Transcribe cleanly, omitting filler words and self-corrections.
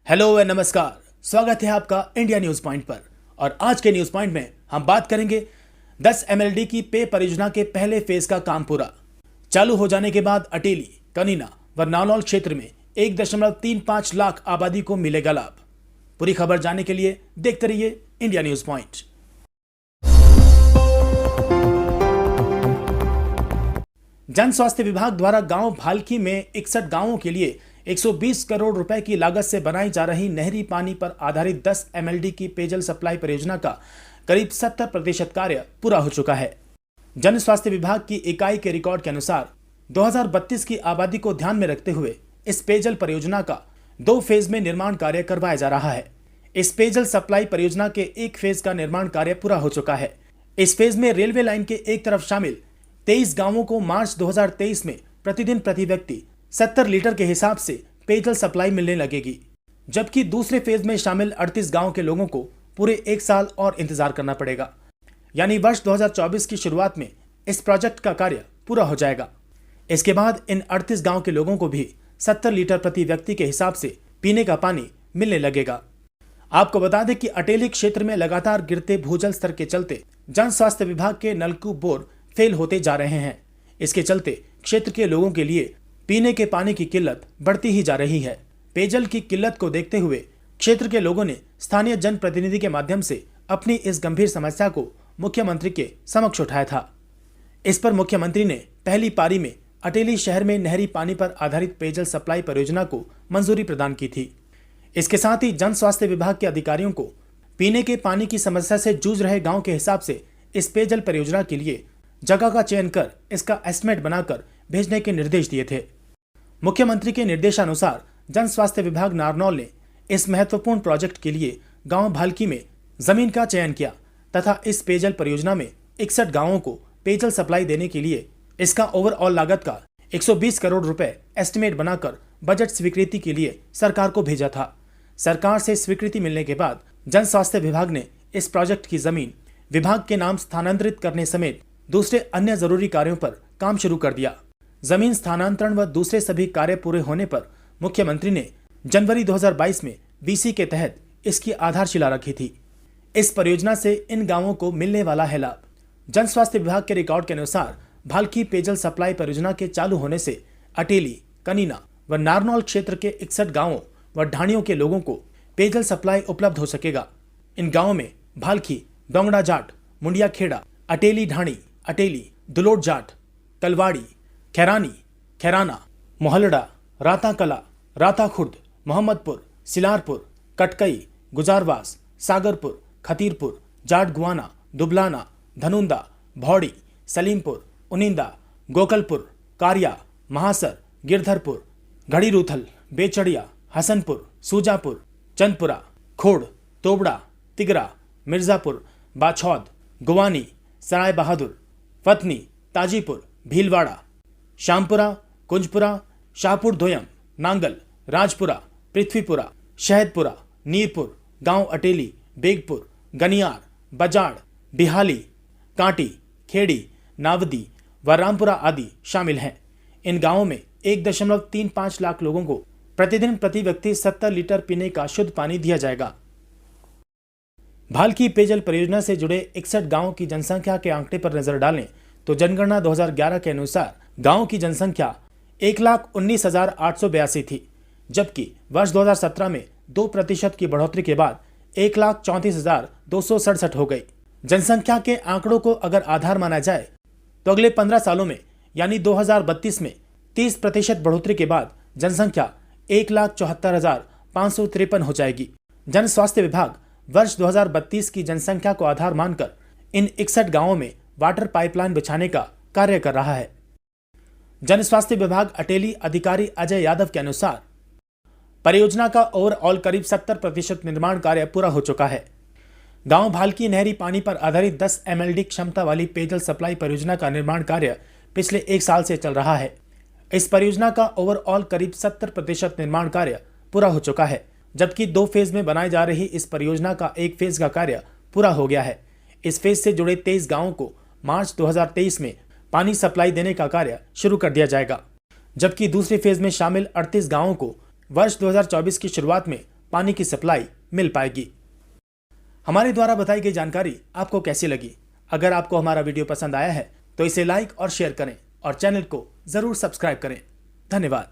Hello व नमस्कार। स्वागत है आपका इंडिया न्यूज पॉइंट पर। और आज के न्यूज पॉइंट में हम बात करेंगे 10 एमएलडी की पेय परियोजना के पहले फेज का काम पूरा। चालू हो जाने के बाद अटेली, कनीना व नानौल क्षेत्र में 1.35 लाख आबादी को मिलेगा लाभ। पूरी खबर जानने के लिए देखते रहिए इंडिया न्यूज पॉइंट। जन स्वास्थ्य विभाग द्वारा गांव भालकी में 61 गांवों के लिए 120 करोड़ रुपए की लागत से बनाई जा रही नहरी पानी पर आधारित 10 एमएलडी की पेयजल सप्लाई परियोजना का करीब 70% कार्य पूरा हो चुका है। जन स्वास्थ्य विभाग की इकाई के रिकॉर्ड के अनुसार 2032 की आबादी को ध्यान में रखते हुए इस पेयजल परियोजना का 2 फेज में निर्माण कार्य करवाया जा रहा है। इस पेयजल सप्लाई परियोजना के 1 फेज का निर्माण कार्य पूरा हो चुका है। इस फेज में रेलवे लाइन के एक तरफ शामिल 23 गांवों को मार्च 2023 में प्रतिदिन प्रति व्यक्ति 70 लीटर के हिसाब से पेयजल सप्लाई मिलने लगेगी, जबकि दूसरे फेज में शामिल 38 गांव के लोगों को पूरे 1 साल और इंतजार करना पड़ेगा। यानी वर्ष 2024 की शुरुआत में इस प्रोजेक्ट का कार्य पूरा हो जाएगा। इसके बाद इन 38 गांव के लोगों को भी 70 लीटर प्रति व्यक्ति के हिसाब से पीने का पानी मिलने लगेगा। आपको बता दें कि अटेली क्षेत्र में लगातार गिरते भूजल स्तर के चलते जन स्वास्थ्य विभाग के नलकूप बोर फेल होते जा रहे हैं। इसके चलते क्षेत्र के लोगों के लिए पीने के पानी की किल्लत बढ़ती ही जा रही है। पेयजल की किल्लत को देखते हुए क्षेत्र के लोगों ने स्थानीय जनप्रतिनिधि के माध्यम से अपनी इस गंभीर समस्या को मुख्यमंत्री के समक्ष उठाया था। इस पर मुख्यमंत्री ने पहली पारी में अटेली शहर में नहरी पानी पर आधारित पेयजल सप्लाई परियोजना को मंजूरी प्रदान की थी। इसके साथ ही जन स्वास्थ्य विभाग के अधिकारियों को पीने के पानी की समस्या से जूझ रहे गाँव के हिसाब से इस पेयजल परियोजना के लिए जगह का चयन कर इसका एस्टिमेट बनाकर भेजने के निर्देश दिए थे। मुख्यमंत्री के निर्देशानुसार जन स्वास्थ्य विभाग नारनौल ने इस महत्वपूर्ण प्रोजेक्ट के लिए गांव भालकी में जमीन का चयन किया तथा इस पेयजल परियोजना में 61 गांवों को पेयजल सप्लाई देने के लिए इसका ओवरऑल लागत का 120 करोड़ रुपए एस्टिमेट बनाकर बजट स्वीकृति के लिए सरकार को भेजा था। सरकार से स्वीकृति मिलने के बाद जन स्वास्थ्य विभाग ने इस प्रोजेक्ट की जमीन विभाग के नाम स्थानांतरित करने समेत दूसरे अन्य जरूरी कार्यों पर काम शुरू कर दिया। जमीन स्थानांतरण व दूसरे सभी कार्य पूरे होने पर मुख्यमंत्री ने जनवरी 2022 में बीसी के तहत इसकी आधारशिला रखी थी। इस परियोजना से इन गांवों को मिलने वाला है लाभ। जन स्वास्थ्य विभाग के रिकॉर्ड के अनुसार भालकी पेयजल सप्लाई परियोजना के चालू होने से अटेली, कनीना व नारनौल क्षेत्र के 61 गांवों व ढाणियों के लोगों को पेयजल सप्लाई उपलब्ध हो सकेगा। इन गाँवों में भालकी, डोंगड़ा जाट, मुंडिया खेड़ा, अटेली ढाणी, अटेली, दुलोट जाट, कलवाड़ी, खैरानी, खैराना, मोहल्लड़ा, राता कला, राता खुर्द, मोहम्मदपुर, सिलारपुर, कटकई, गुजारवास, सागरपुर, खतीरपुर, जाट गुआना, दुबलाना, धनुंदा, भौड़ी, सलीमपुर, उनिंदा, गोकलपुर, कारिया, महासर, गिरधरपुर, घड़ीरूथल, बेचड़िया, हसनपुर, सूजापुर, चंदपुरा, खोड़, तोबड़ा, तिगरा, मिर्जापुर, बाछौद, गुवानी, सराय बहादुर, फतनी, ताजीपुर, भीलवाड़ा, श्यामपुरा, कुंजपुरा, शाहपुर धोयम, नांगल, राजपुरा, पृथ्वीपुरा, शहदपुरा, नीरपुर, गांव अटेली, बेगपुर, गनियार, बजाड़, बिहाली, कांटी, खेड़ी, नावदी व रामपुरा आदि शामिल हैं। इन गांवों में 1.35 लाख लोगों को प्रतिदिन प्रति व्यक्ति 70 लीटर पीने का शुद्ध पानी दिया जाएगा। भालकी पेयजल परियोजना से जुड़े 61 गांवों की जनसंख्या के आंकड़े पर नजर डालें तो जनगणना 2011 के अनुसार गांव की जनसंख्या 1,19,882 थी, जबकि वर्ष 2017 में 2% की बढ़ोतरी के बाद 1,34,267 हो गई। जनसंख्या के आंकड़ों को अगर आधार माना जाए तो अगले 15 सालों में यानी 2032 में 30% बढ़ोतरी के बाद जनसंख्या 1,74,553 हो जाएगी। जन स्वास्थ्य विभाग वर्ष 2032 की जनसंख्या को आधार मानकर इन 61 गांवों में वाटर पाइपलाइन बिछाने का कार्य कर रहा है। जन स्वास्थ्य विभाग अटेली अधिकारी अजय यादव के अनुसार परियोजना का ओवरऑल करीब 70% निर्माण कार्य पूरा हो चुका है। गांव भालकी नहरी पानी पर आधारित 10 एमएलडी क्षमता वाली पेयजल सप्लाई परियोजना का निर्माण कार्य पिछले 1 साल से चल रहा है। इस परियोजना का ओवरऑल करीब 70% निर्माण कार्य पूरा हो चुका है, जबकि 2 फेज में बनाई जा रही इस परियोजना का 1 फेज का कार्य पूरा हो गया है। इस फेज से जुड़े 23 गांवों को मार्च 2023 में पानी सप्लाई देने का कार्य शुरू कर दिया जाएगा, जबकि दूसरे फेज में शामिल 38 गांवों को वर्ष 2024 की शुरुआत में पानी की सप्लाई मिल पाएगी। हमारे द्वारा बताई गई जानकारी आपको कैसी लगी? अगर आपको हमारा वीडियो पसंद आया है तो इसे लाइक और शेयर करें और चैनल को जरूर सब्सक्राइब करें। धन्यवाद।